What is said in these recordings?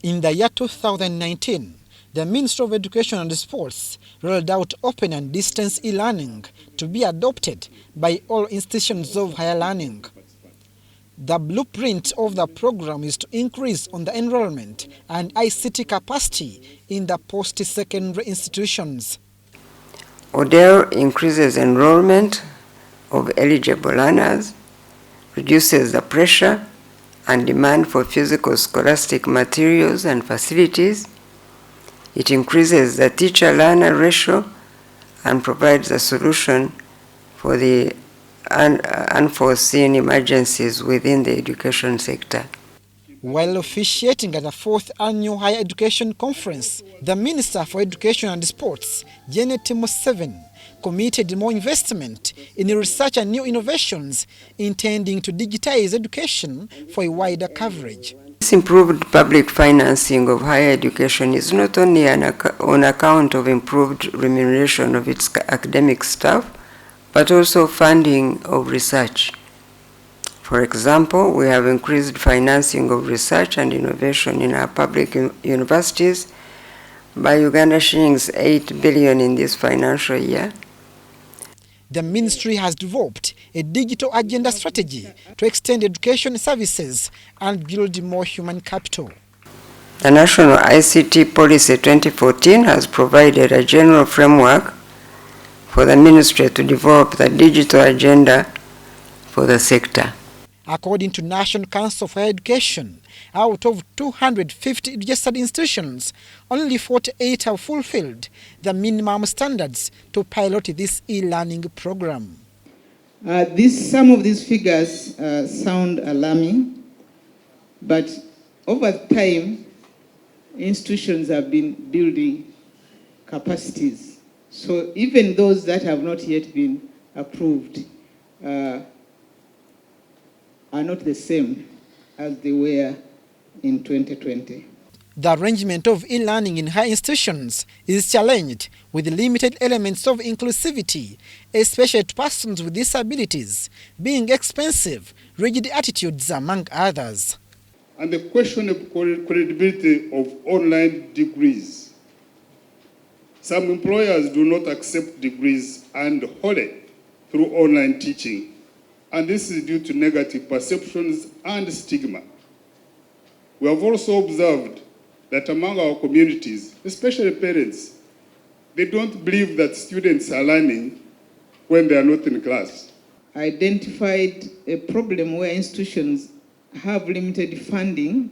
In the year 2019, the Ministry of Education and Sports rolled out open and distance e-learning to be adopted by all institutions of higher learning. The blueprint of the program is to increase on the enrollment and ICT capacity in the post-secondary institutions. ODEL increases enrollment of eligible learners, reduces the pressure and demand for physical scholastic materials and facilities. It increases the teacher-learner ratio and provides a solution for the unforeseen emergencies within the education sector. While officiating at the 4th Annual Higher Education Conference, the Minister for Education and Sports, Janet Museveni, committed more investment in research and new innovations, intending to digitize education for a wider coverage. This improved public financing of higher education is not only on account of improved remuneration of its academic staff, but also funding of research. For example, we have increased financing of research and innovation in our public universities by Uganda shillings 8 billion in this financial year. The ministry has developed a digital agenda strategy to extend education services and build more human capital. The National ICT Policy 2014 has provided a general framework for the ministry to develop the digital agenda for the sector. According to National Council for Education, out of 250 registered institutions, only 48 have fulfilled the minimum standards to pilot this e-learning program. Some of these figures sound alarming, but over time, institutions have been building capacities. So even those that have not yet been approved are not the same as they were in 2020. The arrangement of e-learning in high institutions is challenged with limited elements of inclusivity, especially to persons with disabilities, being expensive, rigid attitudes, among others. And the question of credibility of online degrees. Some employers do not accept degrees earned wholly through online teaching, and this is due to negative perceptions and stigma. We have also observed that among our communities, especially parents, they don't believe that students are learning when they are not in class. Identified a problem where institutions have limited funding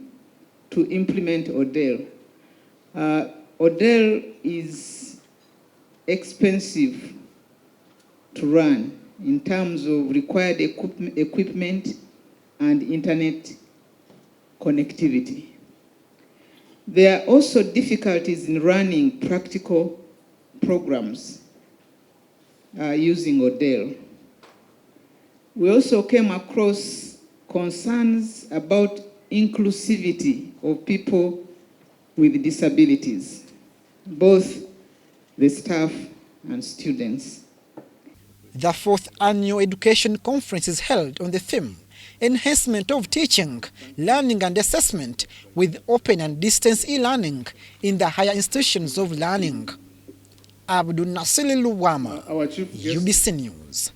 to implement ODEL. ODEL is expensive to run in terms of required equipment and internet connectivity. There are also difficulties in running practical programs using ODEL. We also came across concerns about inclusivity of people with disabilities, both the staff and students. The 4th Annual Education Conference is held on the theme Enhancement of Teaching, Learning and Assessment with Open and Distance e-learning in the higher institutions of learning. Abdul Nasili Luwama, UBC News.